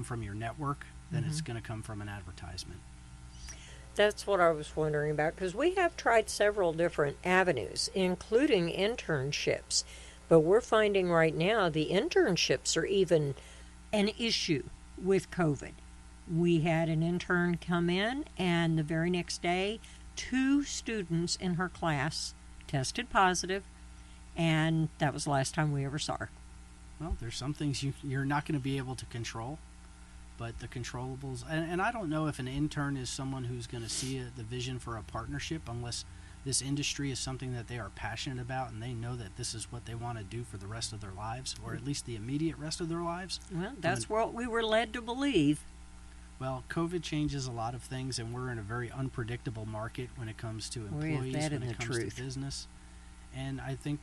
come from your network than it's going to come from an advertisement. That's what I was wondering about, because we have tried several different avenues, including internships. But we're finding right now the internships are even an issue with COVID. We had an intern come in, and the very next day, 2 students in her class tested positive, and that was the last time we ever saw her. Well, there's some things you're not going to be able to control, but the controllables, and I don't know if an intern is someone who's going to see the vision for a partnership unless this industry is something that they are passionate about and they know that this is what they want to do for the rest of their lives, or at least the immediate rest of their lives. Well, that's what we were led to believe. Well, COVID changes a lot of things, and we're in a very unpredictable market when it comes to employees, when it comes to business. And I think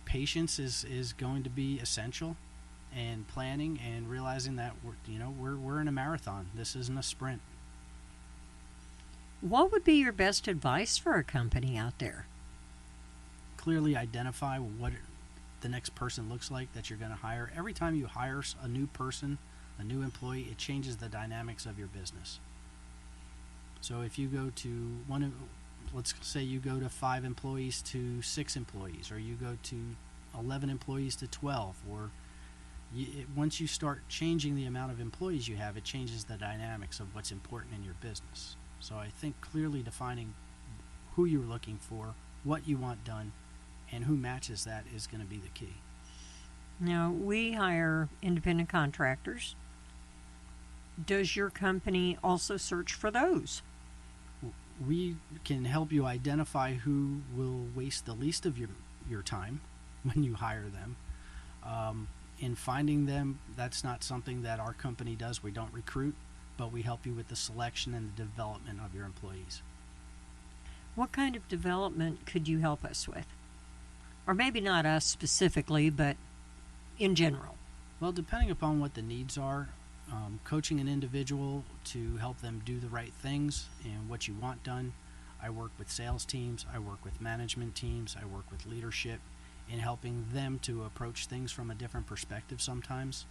patience is going to be essential, and planning and realizing that we're in a marathon. This isn't a sprint. What would be your best advice for a company out there? Clearly identify what the next person looks like that you're going to hire. Every time you hire a new person, a new employee, it changes the dynamics of your business. So if you go to let's say you go to 5 employees to 6 employees, or you go to 11 employees to 12, or once you start changing the amount of employees you have, it changes the dynamics of what's important in your business. So I think clearly defining who you're looking for, what you want done, and who matches that is going to be the key. Now, we hire independent contractors. Does your company also search for those? We can help you identify who will waste the least of your time when you hire them. In finding them, that's not something that our company does. We don't recruit, but we help you with the selection and the development of your employees. What kind of development could you help us with? Or maybe not us specifically, but in general. Well, depending upon what the needs are, coaching an individual to help them do the right things and what you want done. I work with sales teams, I work with management teams, I work with leadership in helping them to approach things from a different perspective sometimes.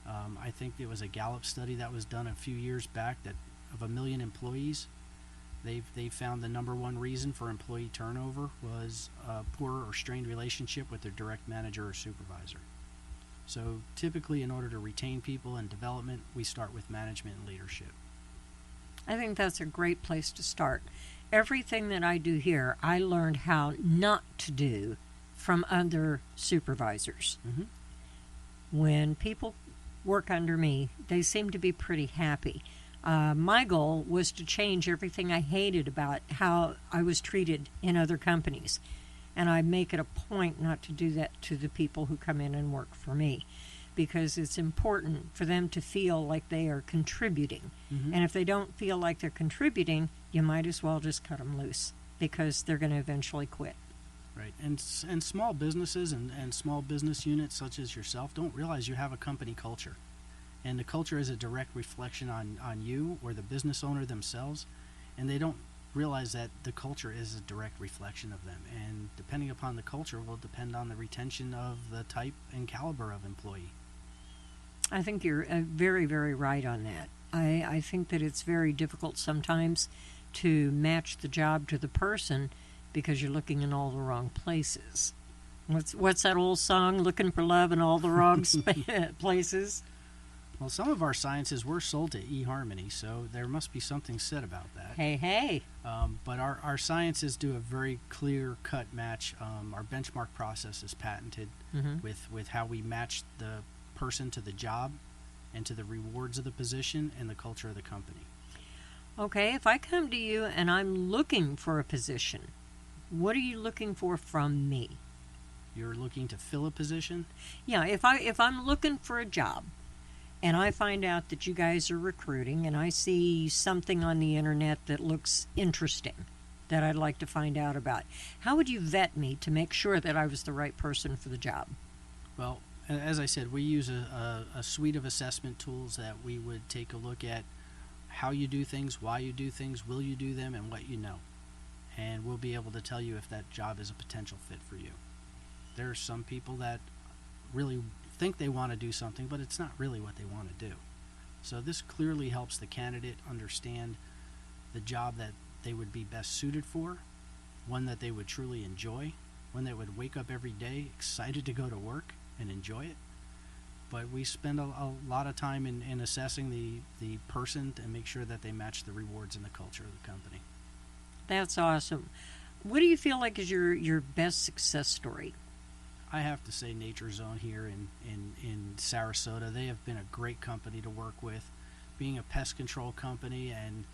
I think it was a Gallup study that was done a few years back that of 1 million employees, they found the number one reason for employee turnover was a poor or strained relationship with their direct manager or supervisor. So typically, in order to retain people and development, we start with management and leadership. I think that's a great place to start. Everything that I do here, I learned how not to do from other supervisors. Mm-hmm. When people work under me, they seem to be pretty happy. My goal was to change everything I hated about how I was treated in other companies. And I make it a point not to do that to the people who come in and work for me, because it's important for them to feel like they are contributing. Mm-hmm. And if they don't feel like they're contributing, you might as well just cut them loose, because they're going to eventually quit. Right. And small businesses and small business units such as yourself don't realize you have a company culture. And the culture is a direct reflection on you or the business owner themselves. And they don't realize that the culture is a direct reflection of them. And depending upon the culture will depend on the retention of the type and caliber of employee. I think you're very, very right on that. I think that it's very difficult sometimes to match the job to the person because you're looking in all the wrong places. What's that old song, looking for love in all the wrong places? Well, some of our sciences were sold to eHarmony, so there must be something said about that. Hey. But our sciences do a very clear-cut match. Our benchmark process is patented with how we match the person to the job and to the rewards of the position and the culture of the company. Okay, if I come to you and I'm looking for a position, what are you looking for from me? You're looking to fill a position? Yeah, if I'm looking for a job, and I find out that you guys are recruiting, and I see something on the internet that looks interesting that I'd like to find out about, how would you vet me to make sure that I was the right person for the job? Well, as I said, we use a suite of assessment tools that we would take a look at how you do things, why you do things, will you do them, and what you know. And we'll be able to tell you if that job is a potential fit for you. There are some people that really think they want to do something, but it's not really what they want to do. So this clearly helps the candidate understand the job that they would be best suited for, one that they would truly enjoy, one that would wake up every day excited to go to work and enjoy it. But we spend a lot of time in assessing the person and make sure that they match the rewards and the culture of the company. That's awesome. What do you feel like is your best success story? I have to say Nature Zone here in Sarasota. They have been a great company to work with. Being a pest control company and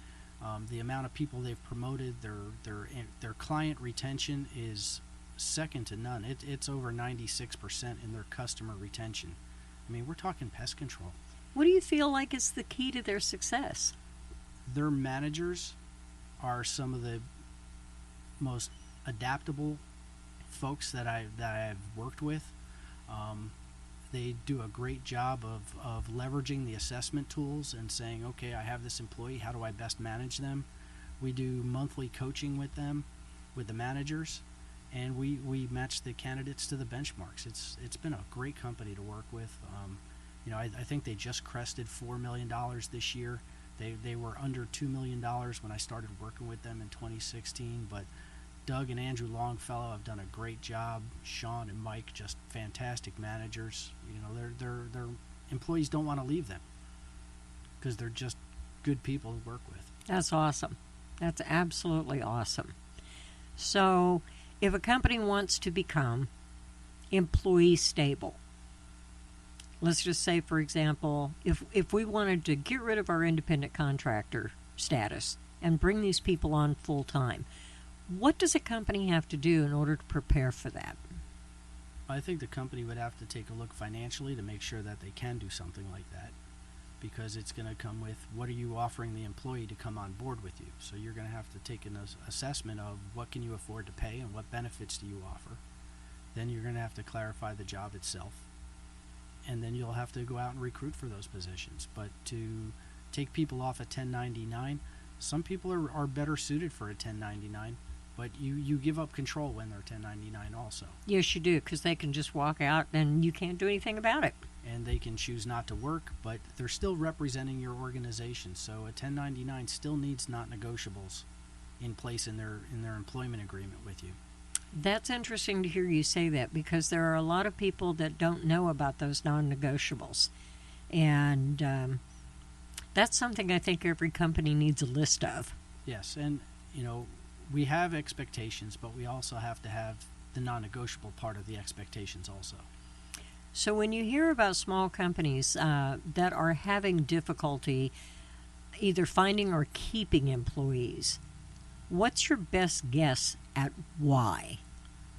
the amount of people they've promoted, their client retention is second to none. It's over 96% in their customer retention. I mean, we're talking pest control. What do you feel like is the key to their success? Their managers are some of the most adaptable folks that I've worked with. They do a great job of leveraging the assessment tools and saying, okay, I have this employee, how do I best manage them? We do monthly coaching with them, with the managers, and we match the candidates to the benchmarks. It's been a great company to work with. I think they just crested $4 million this year. They were under $2 million when I started working with them in 2016, but Doug and Andrew Longfellow have done a great job. Sean and Mike, just fantastic managers. Their employees don't want to leave them because they're just good people to work with. That's awesome. That's absolutely awesome. So, if a company wants to become employee stable, let's just say, for example, if we wanted to get rid of our independent contractor status and bring these people on full time, what does a company have to do in order to prepare for that? I think the company would have to take a look financially to make sure that they can do something like that, because it's going to come with what are you offering the employee to come on board with you. So you're going to have to take an assessment of what can you afford to pay and what benefits do you offer. Then you're going to have to clarify the job itself, and then you'll have to go out and recruit for those positions. But to take people off a 1099, some people are better suited for a 1099. But you give up control when they're 1099 also. Yes, you do, because they can just walk out and you can't do anything about it. And they can choose not to work, but they're still representing your organization. So a 1099 still needs not negotiables in place in their employment agreement with you. That's interesting to hear you say that, because there are a lot of people that don't know about those non-negotiables. And that's something I think every company needs a list of. Yes, and we have expectations, but we also have to have the non-negotiable part of the expectations also. So when you hear about small companies that are having difficulty either finding or keeping employees, what's your best guess at why?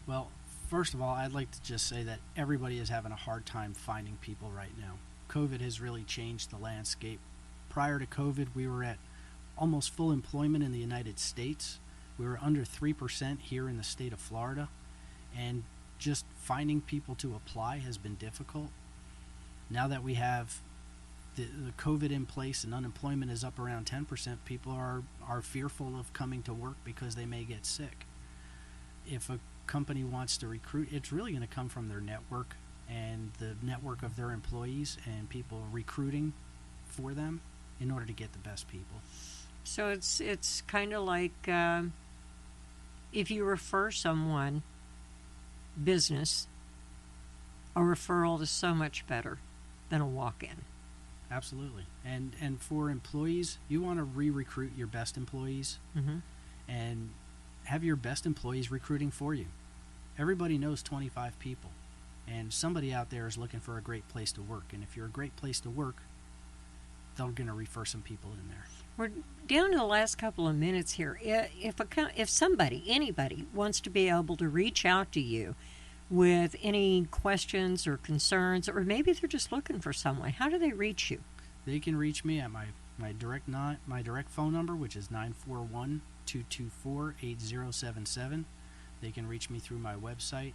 Well, first of all, I'd like to just say that everybody is having a hard time finding people right now. COVID has really changed the landscape. Prior to COVID, we were at almost full employment in the United States. We were under 3% here in the state of Florida, and just finding people to apply has been difficult. Now that we have the COVID in place and unemployment is up around 10%, people are fearful of coming to work because they may get sick. If a company wants to recruit, it's really going to come from their network and the network of their employees and people recruiting for them in order to get the best people. So it's kind of like if you refer someone business, a referral is so much better than a walk-in. Absolutely. And for employees, you want to re-recruit your best employees and have your best employees recruiting for you. Everybody knows 25 people, and somebody out there is looking for a great place to work. And if you're a great place to work, they're going to refer some people in there. We're down to the last couple of minutes here. If somebody, anybody, wants to be able to reach out to you with any questions or concerns, or maybe they're just looking for someone, how do they reach you? They can reach me at my direct phone number, which is 941-224-8077. They can reach me through my website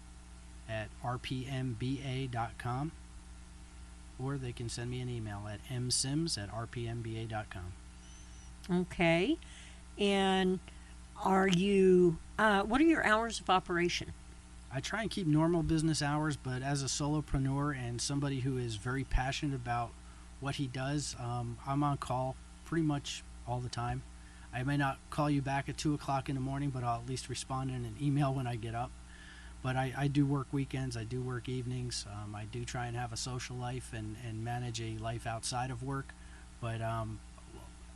at rpmba.com, or they can send me an email at msimms@rpmba.com. Okay. And are you, what are your hours of operation? I try and keep normal business hours, but as a solopreneur and somebody who is very passionate about what he does. I'm on call pretty much all the time. I may not call you back at 2 o'clock in the morning, but I'll at least respond in an email when I get up. But I do work weekends, I do work evenings. I do try and have a social life and manage a life outside of work. But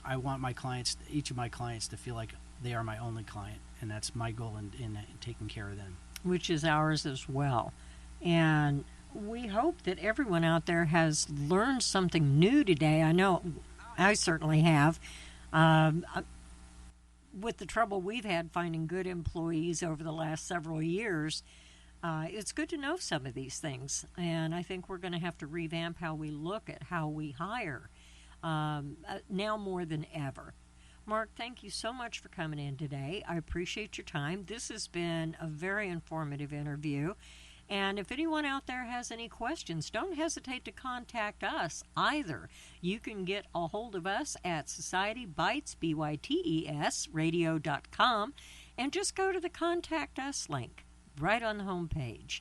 I want my clients, each of my clients, to feel like they are my only client, and that's my goal in taking care of them. Which is ours as well. And we hope that everyone out there has learned something new today. I know I certainly have. With the trouble we've had finding good employees over the last several years, it's good to know some of these things. And I think we're going to have to revamp how we look at how we hire now more than ever. Mark, thank you so much for coming in today. I appreciate your time. This has been a very informative interview. And if anyone out there has any questions, don't hesitate to contact us either. You can get a hold of us at Society Bytes, BYTES, radio.com, and just go to the Contact Us link right on the homepage.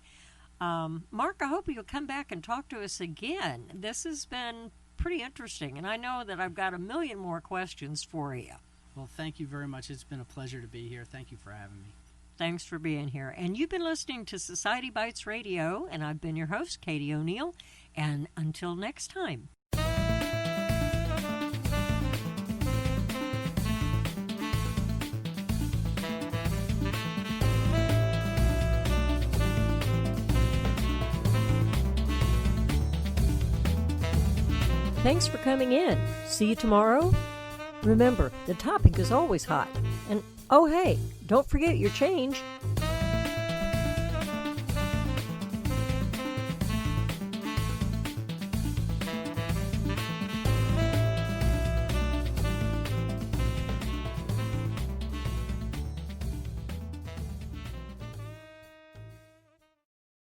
Mark, I hope you'll come back and talk to us again. This has been pretty interesting, and I know that I've got a million more questions for you. Well, thank you very much. It's been a pleasure to be here. Thank you for having me. Thanks for being here. And you've been listening to Society Bytes Radio, and I've been your host, Katie O'Neill. And until next time. Thanks for coming in. See you tomorrow. Remember, the topic is always hot. And oh hey, don't forget your change.